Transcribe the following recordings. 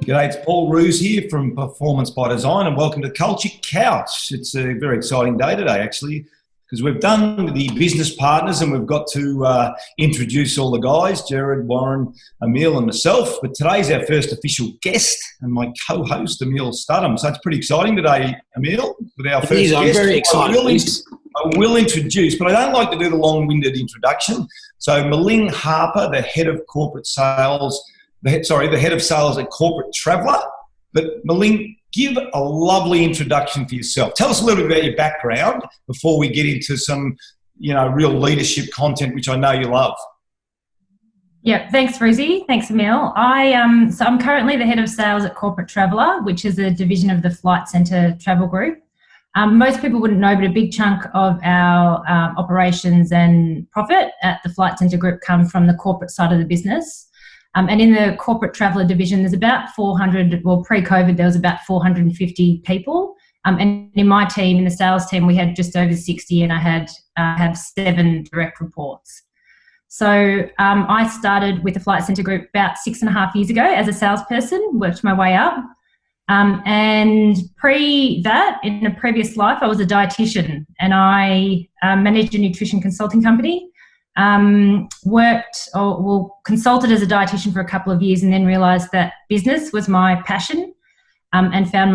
G'day, it's Paul Roos here from Performance by Design, and welcome to Culture Couch. It's a very exciting day today, actually, because we've done the business partners and we've got to introduce all the guys, Jared, Warren, Emil and myself. But today's our first official guest and my co-host, Emil Studham. So it's pretty exciting today, Emil, with our first guest. I'm very excited. I will introduce, but I don't like to do the long-winded introduction. So Milings Harpur, the head of corporate sales, the head of sales at Corporate Traveller. But Miling, give a lovely introduction for yourself. Tell us a little bit about your background before we get into some, real leadership content, which I know you love. Yeah, thanks, Rosie. Thanks, Emil. I'm currently the head of sales at Corporate Traveller, which is a division of the Flight Centre Travel Group. Most people wouldn't know, but a big chunk of our operations and profit at the Flight Centre Group come from the corporate side of the business. And in the Corporate Traveller division, there's about 400, well, pre-COVID, there was about 450 people. And in my team, in the sales team, we had just over 60, and I had 7 direct reports. So I started with the Flight Centre Group about 6.5 years ago as a salesperson, worked my way up. And pre that, in a previous life, I was a dietitian, and I managed a nutrition consulting company. Consulted as a dietitian for a couple of years, and then realised that business was my passion, and did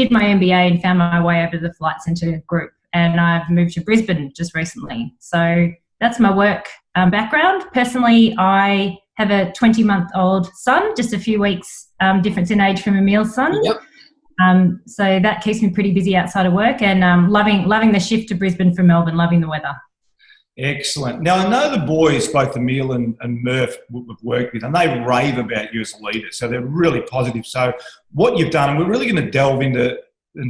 my MBA and found my way over to the Flight Centre Group. And I've moved to Brisbane just recently. So that's my work background. Personally, I have a 20-month-old son, just a few weeks difference in age from Emil's son. Yep. So that keeps me pretty busy outside of work, and loving the shift to Brisbane from Melbourne, loving the weather. Excellent. Now, I know the boys, both Emil and Murph, we've worked with, and they rave about you as a leader. So they're really positive. So what you've done, and we're really going to delve into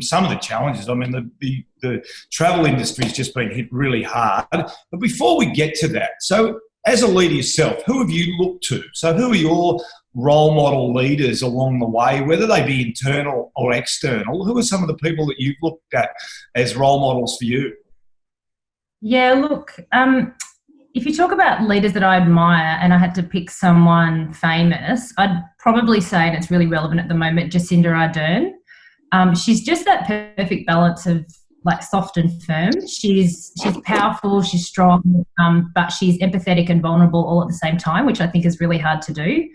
some of the challenges. I mean, the travel industry has just been hit really hard. But before we get to that, so as a leader yourself, who have you looked to? So who are your role model leaders along the way, whether they be internal or external? Who are some of the people that you've looked at as role models for you? Yeah, look, if you talk about leaders that I admire and I had to pick someone famous, I'd probably say, and it's really relevant at the moment, Jacinda Ardern. She's just that perfect balance of like soft and firm. She's powerful, she's strong, but she's empathetic and vulnerable all at the same time, which I think is really hard to do.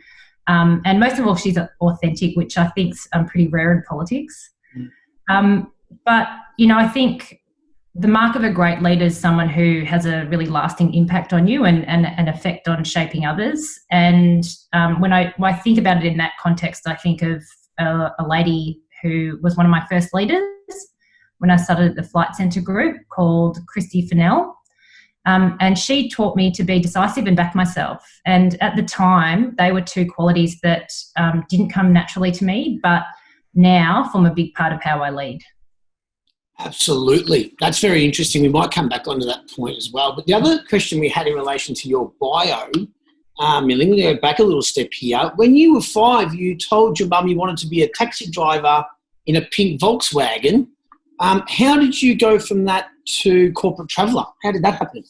And most of all, she's authentic, which I think's pretty rare in politics. But, I think the mark of a great leader is someone who has a really lasting impact on you and an effect on shaping others. And when I think about it in that context, I think of a lady who was one of my first leaders when I started at the Flight Centre Group, called Christy Fennell. And she taught me to be decisive and back myself. And at the time, they were 2 qualities that didn't come naturally to me, but now form a big part of how I lead. Absolutely. That's very interesting. We might come back onto that point as well. But the other question we had in relation to your bio, Milling, we'll go back a little step here. When you were 5, you told your mum you wanted to be a taxi driver in a pink Volkswagen. How did you go from that to Corporate Traveller? How did that happen?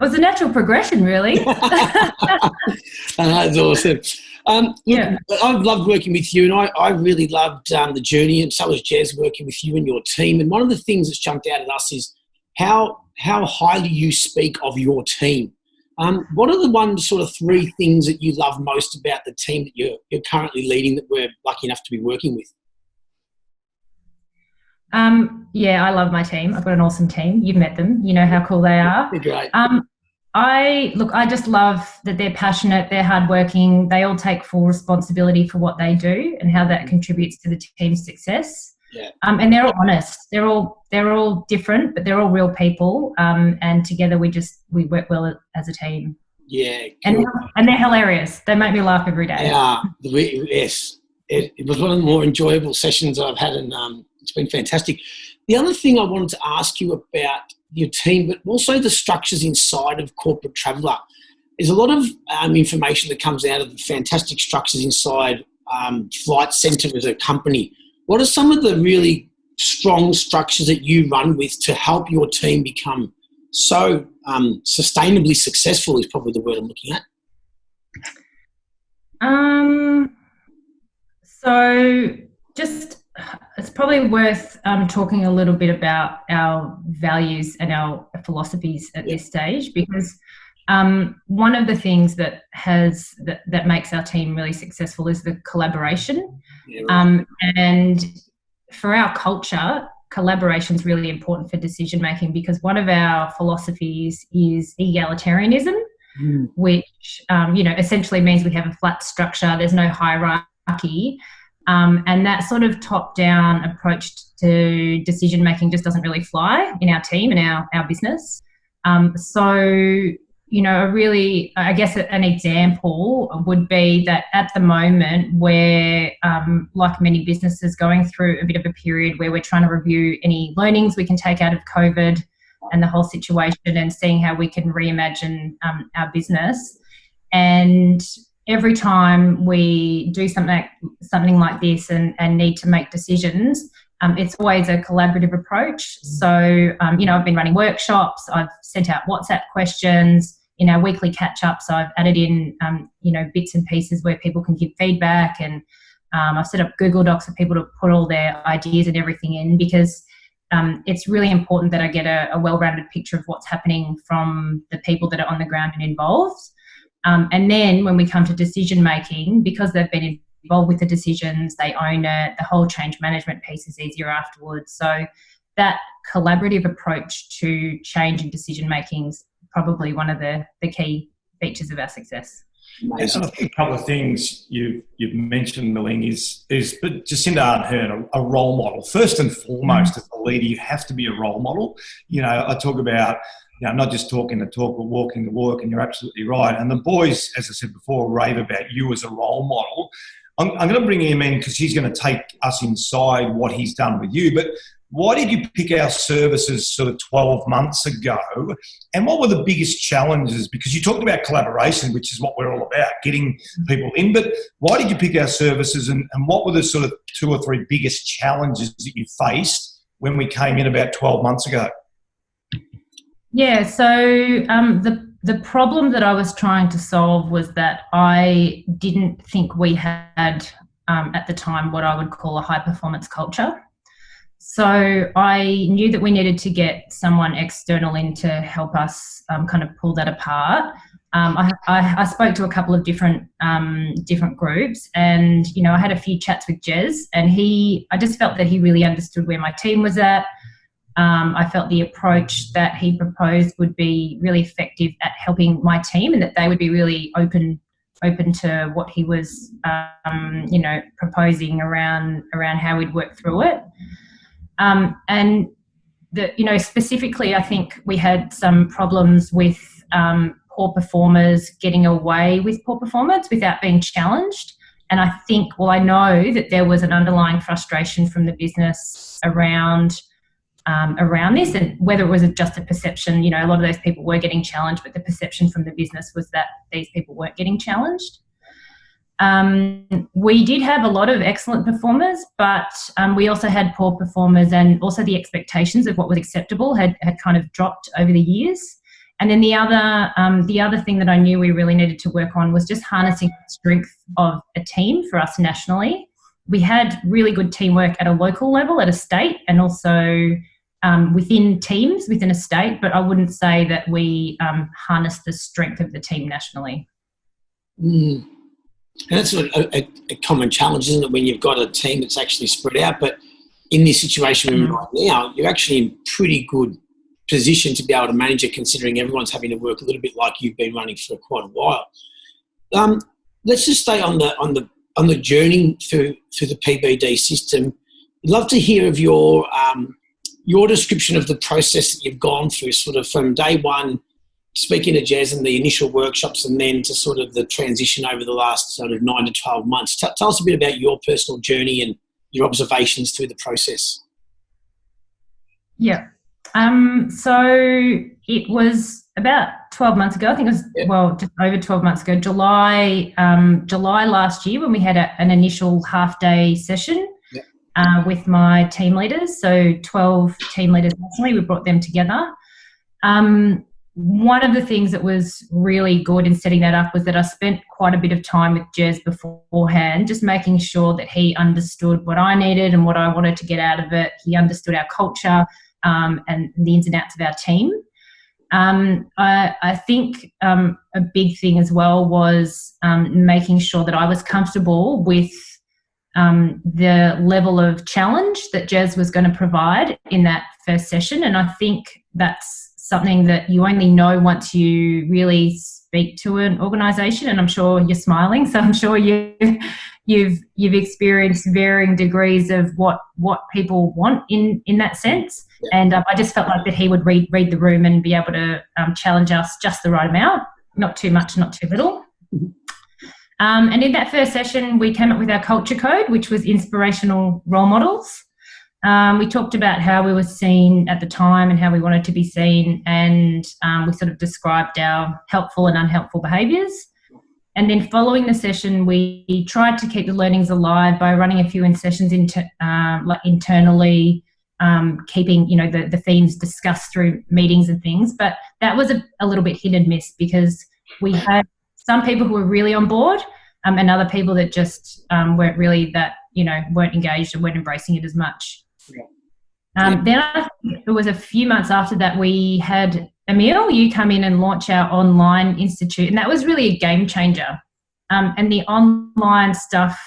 It was a natural progression, really. That's awesome. Yeah. I've loved working with you, and I really loved the journey, and so has Jez working with you and your team. And one of the things that's jumped out at us is how highly you speak of your team. What are the 3 things that you love most about the team that you're currently leading that we're lucky enough to be working with? Yeah, I love my team. I've got an awesome team. You've met them. You know how cool they are. They're great. I just love that they're passionate, they're hardworking, they all take full responsibility for what they do and how that contributes to the team's success. Yeah. And they're all honest. They're all different, but they're all real people. And together we work well as a team. Yeah. And they're hilarious. They make me laugh every day. Yeah. Yes. It was one of the more enjoyable sessions I've had, and it's been fantastic. The other thing I wanted to ask you about your team, but also the structures inside of Corporate Traveller. There's a lot of information that comes out of the fantastic structures inside Flight Centre as a company. What are some of the really strong structures that you run with to help your team become so sustainably successful is probably the word I'm looking at? So just it's probably worth talking a little bit about our values and our philosophies at this stage, because one of the things that makes our team really successful is the collaboration. Yeah, right. And for our culture, collaboration is really important for decision making, because one of our philosophies is egalitarianism, which essentially means we have a flat structure. There's no hierarchy. And that sort of top-down approach to decision-making just doesn't really fly in our team and our business. I guess an example would be that at the moment we're, like many businesses, going through a bit of a period where we're trying to review any learnings we can take out of COVID and the whole situation, and seeing how we can reimagine our business. And every time we do something like this and need to make decisions, it's always a collaborative approach. So, I've been running workshops, I've sent out WhatsApp questions. In our weekly catch-ups, I've added in, bits and pieces where people can give feedback, and I've set up Google Docs for people to put all their ideas and everything in, because it's really important that I get a well-rounded picture of what's happening from the people that are on the ground and involved. And then when we come to decision making, because they've been involved with the decisions, they own it, the whole change management piece is easier afterwards. So that collaborative approach to change and decision making is probably one of the key features of our success. And I think a couple of things you've mentioned, Milling, is but Jacinda Ardern, a role model. First and foremost, as a leader, you have to be a role model. I talk about, not just talking the talk, but walking the walk, and you're absolutely right. And the boys, as I said before, rave about you as a role model. I'm going to bring him in because he's going to take us inside what he's done with you. But why did you pick our services sort of 12 months ago? And what were the biggest challenges? Because you talked about collaboration, which is what we're all about, getting people in. But why did you pick our services, and what were the sort of 2 or 3 biggest challenges that you faced when we came in about 12 months ago? Yeah, so the problem that I was trying to solve was that I didn't think we had at the time what I would call a high performance culture. So I knew that we needed to get someone external in to help us kind of pull that apart. I spoke to a couple of different groups, and I had a few chats with Jez, and I just felt that he really understood where my team was at. I felt the approach that he proposed would be really effective at helping my team, and that they would be really open to what he was, proposing around how we'd work through it. And specifically, I think we had some problems with poor performers getting away with poor performance without being challenged. And I know that there was an underlying frustration from the business around this, and whether it was just a perception, a lot of those people were getting challenged, but the perception from the business was that these people weren't getting challenged. We did have a lot of excellent performers, but we also had poor performers, and also the expectations of what was acceptable had kind of dropped over the years. And then the other thing that I knew we really needed to work on was just harnessing the strength of a team for us nationally. We had really good teamwork at a local level, at a state, and also within teams within a state, but I wouldn't say that we harnessed the strength of the team nationally. And that's a common challenge, isn't it, when you've got a team that's actually spread out? But in this situation we're in right now, you're actually in pretty good position to be able to manage it, considering everyone's having to work a little bit like you've been running for quite a while. Let's just stay on the journey through the PBD system. I'd love to hear of your description of the process that you've gone through, sort of from day one, speaking to Jez and the initial workshops, and then to sort of the transition over the last sort of 9 to 12 months. Tell us a bit about your personal journey and your observations through the process. Yeah. So it was about 12 months ago. I think it was, just over 12 months ago, July last year, when we had an initial half-day session with my team leaders. So 12 team leaders nationally, we brought them together. one of the things that was really good in setting that up was that I spent quite a bit of time with Jez beforehand, just making sure that he understood what I needed and what I wanted to get out of it. He understood our culture and the ins and outs of our team. I think a big thing as well was making sure that I was comfortable with the level of challenge that Jez was going to provide in that first session. And I think that's something that you only know once you really speak to an organisation. And I'm sure you're smiling, so I'm sure you've experienced varying degrees of what people want in that sense. Yeah. And I just felt like that he would read the room and be able to challenge us just the right amount, not too much, not too little. And in that first session, we came up with our culture code, which was inspirational role models. We talked about how we were seen at the time and how we wanted to be seen, and we sort of described our helpful and unhelpful behaviours. And then following the session, we tried to keep the learnings alive by running a few sessions internally, keeping the themes discussed through meetings and things. But that was a little bit hit and miss, because we had some people who were really on board and other people that just weren't really weren't engaged and weren't embracing it as much. Then I think it was a few months after that we had Emil, you come in and launch our online institute, and that was really a game changer. And the online stuff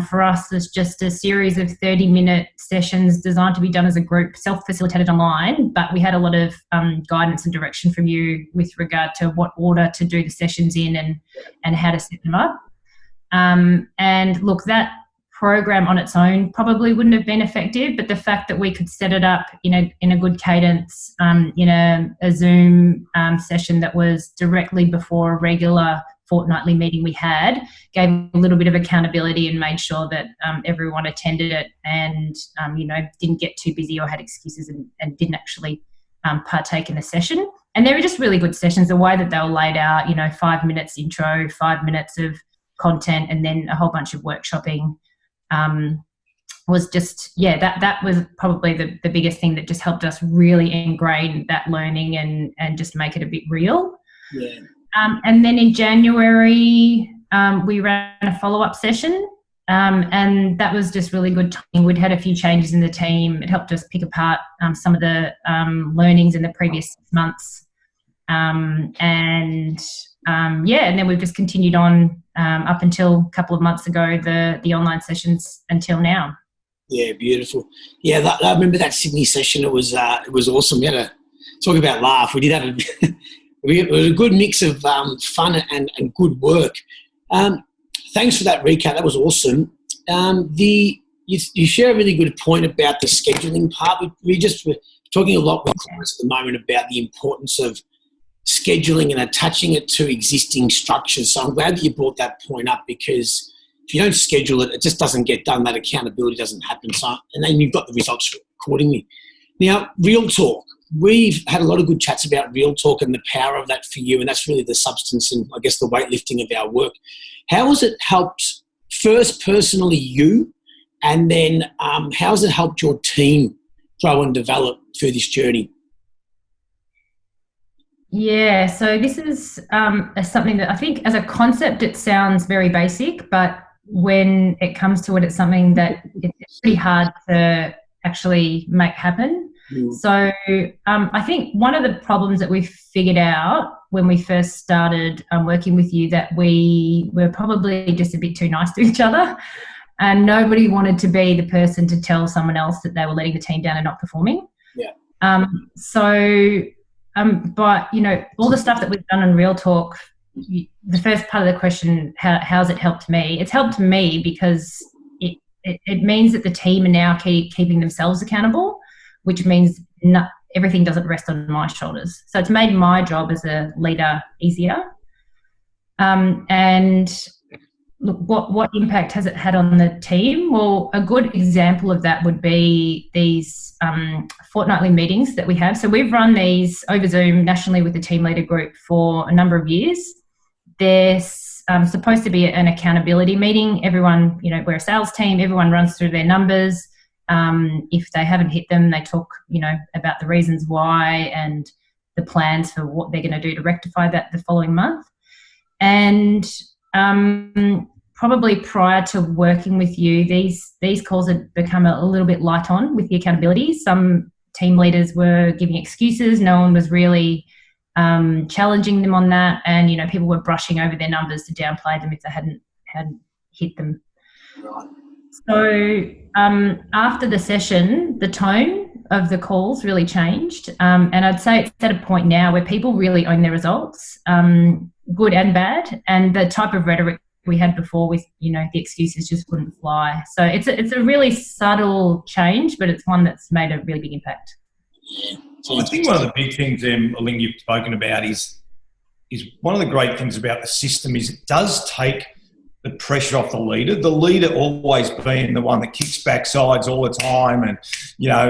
for us was just a series of 30-minute sessions designed to be done as a group, self-facilitated online, but we had a lot of guidance and direction from you with regard to what order to do the sessions in and how to set them up. And look, that program on its own probably wouldn't have been effective, but the fact that we could set it up in a good cadence in a Zoom session that was directly before a regular fortnightly meeting we had gave a little bit of accountability and made sure that everyone attended it and didn't get too busy or had excuses and didn't actually partake in the session. And they were just really good sessions. The way that they were laid out, 5 minutes intro, 5 minutes of content, and then a whole bunch of workshopping was just, that was probably the biggest thing that just helped us really ingrain that learning and just make it a bit real. Yeah. And then in January, we ran a follow-up session, and that was just really good timing. We'd had a few changes in the team. It helped us pick apart some of the learnings in the previous 6 months. And then we've just continued on up until a couple of months ago, the online sessions until now. Yeah, beautiful. Yeah, I remember that Sydney session. It was awesome. We had a talk about laugh. We did have it was a good mix of fun and good work. Thanks for that recap. That was awesome. You share a really good point about the scheduling part. We're talking a lot with clients at the moment about the importance of scheduling and attaching it to existing structures. So I'm glad that you brought that point up, because if you don't schedule it, it just doesn't get done. That accountability doesn't happen. So, and then you've got the results accordingly. Now, Real Talk. We've had a lot of good chats about Real Talk and the power of that for you, and that's really the substance and, I guess, the weightlifting of our work. How has it helped, first, personally you, and then how has it helped your team grow and develop through this journey? Yeah, so this is something that I think as a concept it sounds very basic, but when it comes to it, it's something that it's pretty hard to actually make happen. Mm. So I think one of the problems that we figured out when we first started working with you, that we were probably just a bit too nice to each other, and nobody wanted to be the person to tell someone else that they were letting the team down and not performing. Yeah. But, all the stuff that we've done in Real Talk, the first part of the question, how's it helped me? It's helped me because it means that the team are now keeping themselves accountable, which means everything doesn't rest on my shoulders. So it's made my job as a leader easier. And look, what impact has it had on the team? Well, a good example of that would be these fortnightly meetings that we have. So we've run these over Zoom nationally with the team leader group for a number of years. They're supposed to be an accountability meeting. Everyone, we're a sales team. Everyone runs through their numbers. If they haven't hit them, they talk, about the reasons why and the plans for what they're going to do to rectify that the following month. And probably prior to working with you, these calls had become a little bit light on with the accountability. Some team leaders were giving excuses. No one was really challenging them on that, and people were brushing over their numbers to downplay them if they hadn't hit them. Right. So after the session, the tone of the calls really changed, and I'd say it's at a point now where people really own their results, good and bad, and the type of rhetoric we had before with the excuses just wouldn't fly. So it's a really subtle change, but it's one that's made a really big impact. Yeah. I think one of the big things, Ling, you've spoken about is one of the great things about the system is it does take the pressure off the leader. The leader always being the one that kicks backsides all the time and,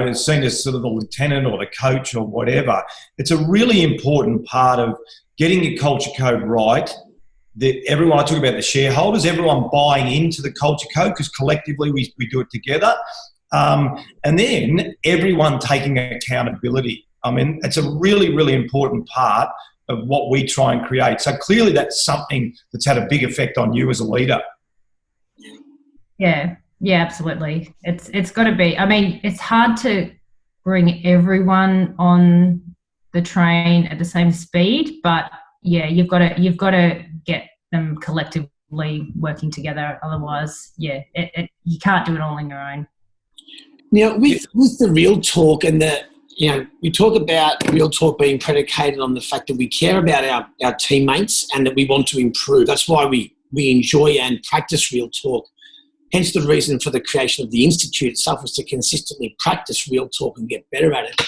is seen as sort of the lieutenant or the coach or whatever. It's a really important part of getting your culture code right. I talk about the shareholders, everyone buying into the culture code because collectively we do it together. And then everyone taking accountability. I mean, it's a really, really important part of what we try and create. So clearly that's something that's had a big effect on you as a leader. Yeah, absolutely. It's got to be. I mean, it's hard to bring everyone on the train at the same speed, but yeah, you've got to get them collectively working together. Otherwise, you can't do it all on your own. Now, with the real talk and we talk about real talk being predicated on the fact that we care about our teammates and that we want to improve. That's why we enjoy and practice real talk. Hence the reason for the creation of the Institute itself was to consistently practice real talk and get better at it.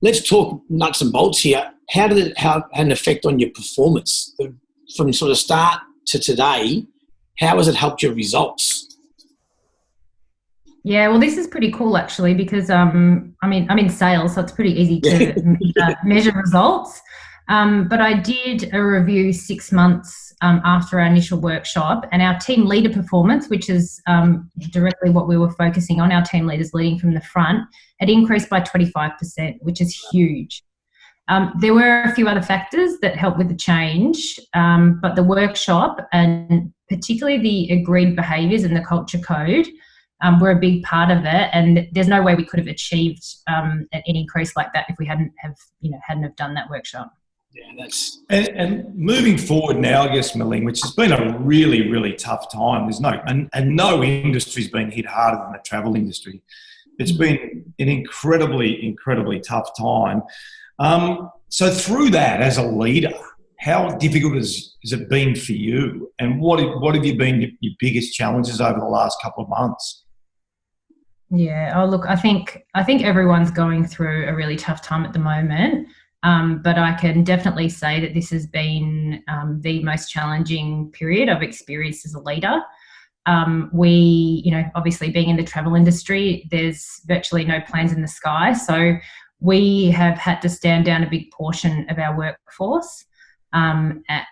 Let's talk nuts and bolts here. How did it have an effect on your performance? From sort of start to today, how has it helped your results? Yeah, well, this is pretty cool actually because I'm in sales, so it's pretty easy to measure results. But I did a review 6 months after our initial workshop, and our team leader performance, which is directly what we were focusing on, our team leaders leading from the front, had increased by 25%, which is huge. There were a few other factors that helped with the change, but the workshop and particularly the agreed behaviours and the culture code were a big part of it, and there's no way we could have achieved an increase like that if we hadn't have done that workshop. Yeah, that's and moving forward now, I guess, Miling, which has been a really, really tough time. There's no industry's been hit harder than the travel industry. It's been an incredibly, incredibly tough time. So through that, as a leader, how difficult has it been for you, and what have you been your biggest challenges over the last couple of months? Yeah. Oh, look, I think everyone's going through a really tough time at the moment. But I can definitely say that this has been the most challenging period I've experienced as a leader. Obviously being in the travel industry, there's virtually no planes in the sky. So we have had to stand down a big portion of our workforce. That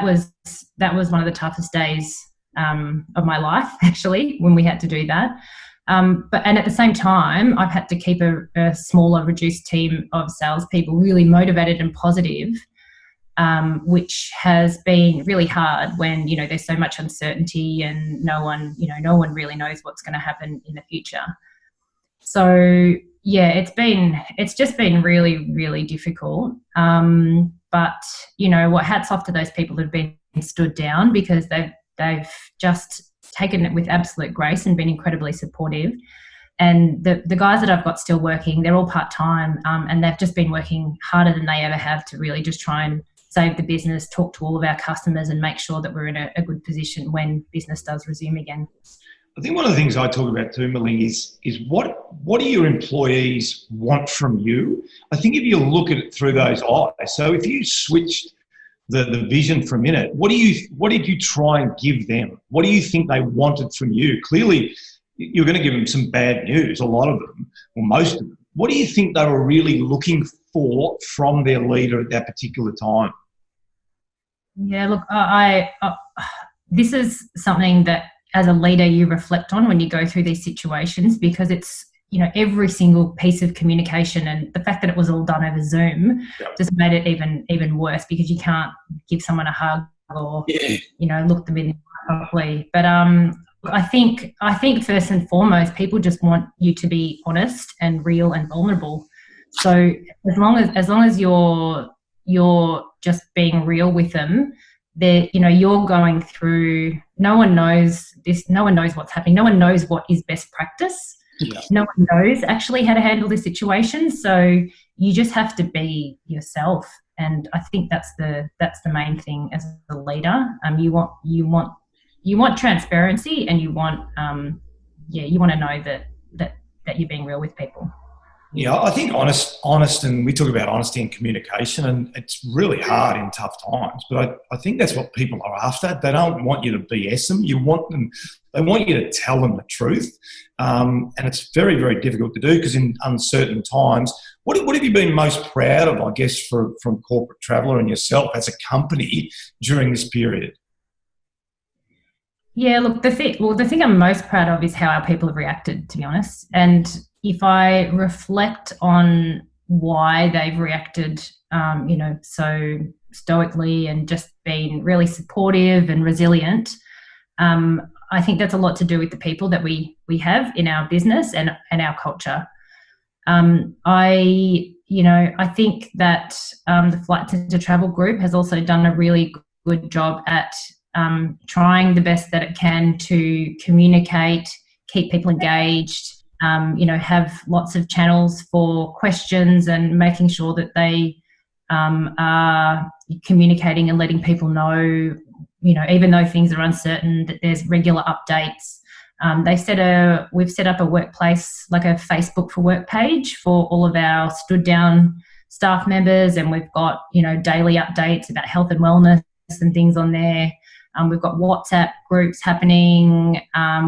was one of the toughest days of my life, actually, when we had to do that. And at the same time, I've had to keep a smaller, reduced team of salespeople really motivated and positive, which has been really hard when, there's so much uncertainty and no one really knows what's going to happen in the future. So yeah, it's just been really, really difficult. But hats off to those people that have been stood down, because they've just taken it with absolute grace and been incredibly supportive. And the guys that I've got still working, they're all part-time, and they've just been working harder than they ever have to really just try and save the business, talk to all of our customers and make sure that we're in a good position when business does resume again. I think one of the things I talk about too, Miling, is what do your employees want from you? I think if you look at it through those eyes, so if you switched the vision for a minute, what did you try and give them? What do you think they wanted from you? Clearly, you're going to give them some bad news, a lot of them, or most of them. What do you think they were really looking for from their leader at that particular time? Yeah, look, this is something that as a leader you reflect on when you go through these situations, because it's every single piece of communication, and the fact that it was all done over Zoom just made it even worse, because you can't give someone a hug or look them in the eye properly. But I think first and foremost, people just want you to be honest and real and vulnerable. So as long as you're just being real with them, that you're going through. No one knows this. No one knows what's happening. No one knows what is best practice. Yeah. No one knows actually how to handle this situation. So you just have to be yourself, and I think that's the main thing as a leader. You want transparency, and you want to know that you're being real with people. Yeah, I think honest, and we talk about honesty and communication, and it's really hard in tough times. But I think that's what people are after. They don't want you to BS them. They want you to tell them the truth, and it's very, very difficult to do, because in uncertain times. What have you been most proud of, I guess, from Corporate Traveller and yourself as a company during this period? Yeah, look, the thing I'm most proud of is how our people have reacted, to be honest. And if I reflect on why they've reacted, so stoically and just been really supportive and resilient, I think that's a lot to do with the people that we have in our business and our culture. I think that the Flight Centre Travel Group has also done a really good job at trying the best that it can to communicate, keep people engaged, have lots of channels for questions, and making sure that they are communicating and letting people know, even though things are uncertain, that there's regular updates. We've set up a workplace, like a Facebook for Work page for all of our stood down staff members, and we've got, daily updates about health and wellness and things on there. We've got WhatsApp groups happening.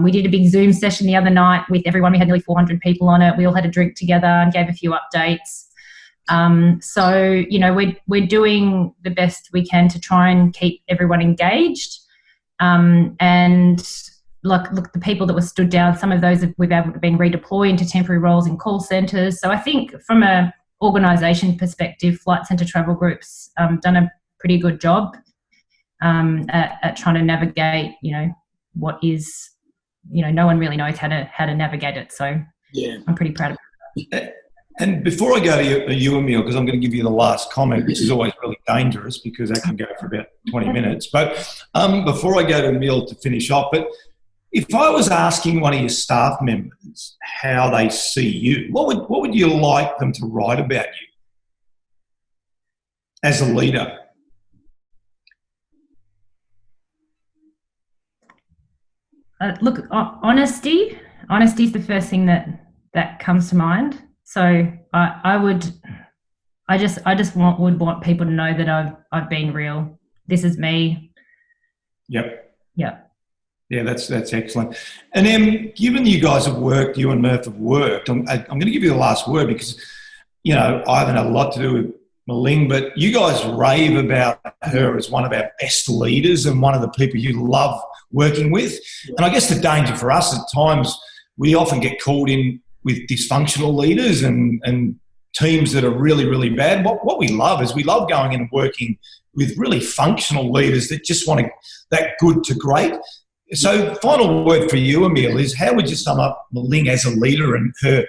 We did a big Zoom session the other night with everyone. We had nearly 400 people on it. We all had a drink together and gave a few updates. So we're doing the best we can to try and keep everyone engaged. And look, the people that were stood down, some of those we've been redeployed into temporary roles in call centres. So I think from a organisation perspective, Flight Centre Travel Group's done a pretty good job at trying to navigate, what is, no one really knows how to navigate it. So yeah, I'm pretty proud of it. And before I go to you, Emil, because I'm going to give you the last comment, which is always really dangerous because that can go for about 20 minutes. But before I go to Emil to finish off, but if I was asking one of your staff members how they see you, what would you like them to write about you as a leader? Look, honesty is the first thing that comes to mind. So would want people to know that I've been real. This is me. Yep. Yeah. Yeah, that's excellent. And then, given you guys have worked, you and Murph have worked, I'm going to give you the last word because, I haven't had a lot to do with Miling, but you guys rave about her as one of our best leaders and one of the people you love working with. And I guess the danger for us at times, we often get called in with dysfunctional leaders and teams that are really, really bad. What we love is we love going in and working with really functional leaders that just want that good to great. So final word for you, Emil, is how would you sum up Miling as a leader and her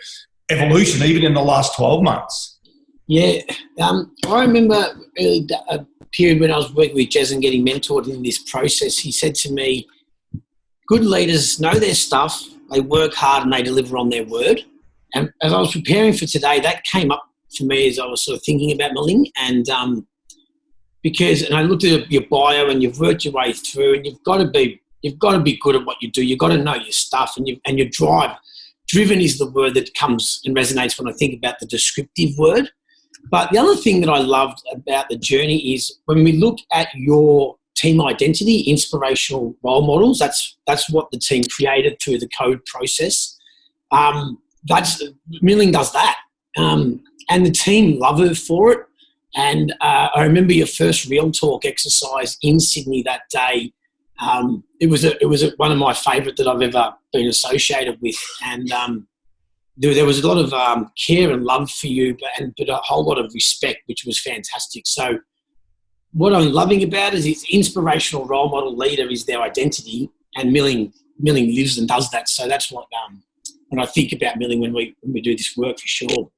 evolution even in the last 12 months? Yeah, I remember really a period when I was working with Jez and getting mentored in this process. He said to me, good leaders know their stuff, they work hard and they deliver on their word. And as I was preparing for today, that came up for me as I was sort of thinking about Miling. And and I looked at your bio and you've worked your way through, and you've got to be good at what you do. You've got to know your stuff and your drive. Driven is the word that comes and resonates when I think about the descriptive word. But the other thing that I loved about the journey is when we look at your team identity, inspirational role models, that's what the team created through the code process. Milling does that. And the team love her for it. And I remember your first Real Talk exercise in Sydney that day. It was one of my favourite that I've ever been associated with. And there was a lot of care and love for you, but a whole lot of respect, which was fantastic. So what I'm loving about it is its inspirational role model leader is their identity, and Milling lives and does that. So that's what when I think about Milling when we do this work, for sure.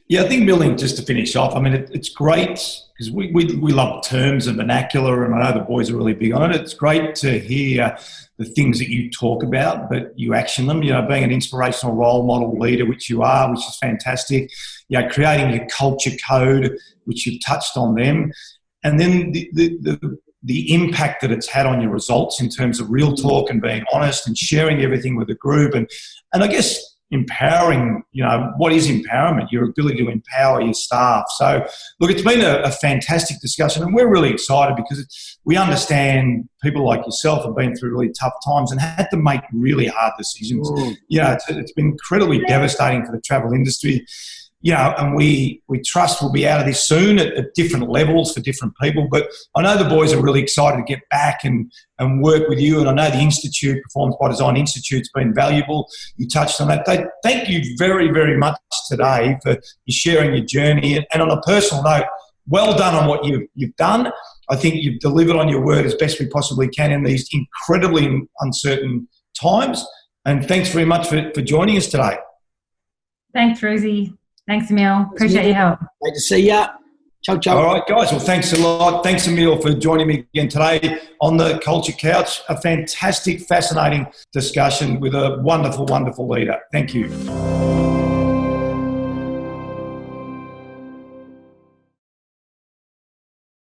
Yeah, I think Milling, just to finish off, I mean, it's great because we love terms and vernacular, and I know the boys are really big on it. It's great to hear the things that you talk about, but you action them, you know, being an inspirational role model leader, which you are, which is fantastic. You know, creating your culture code, which you've touched on them. And then the impact that it's had on your results in terms of real talk and being honest and sharing everything with the group. And I guess empowering, you know, what is empowerment? Your ability to empower your staff. So, look, it's been a fantastic discussion, and we're really excited because we understand people like yourself have been through really tough times and had to make really hard decisions. You know, it's been incredibly devastating for the travel industry. You know, and we trust we'll be out of this soon at different levels for different people. But I know the boys are really excited to get back and work with you. And I know the Institute, Performance by Design Institute's been valuable. You touched on that. Thank you very, very much today for you sharing your journey. And on a personal note, well done on what you've done. I think you've delivered on your word as best we possibly can in these incredibly uncertain times. And thanks very much for joining us today. Thanks, Rosie. Thanks, Emil. Appreciate your help. Great to see you. Ciao, ciao. All right, guys. Well, thanks a lot. Thanks, Emil, for joining me again today on the Culture Couch. A fantastic, fascinating discussion with a wonderful, wonderful leader. Thank you.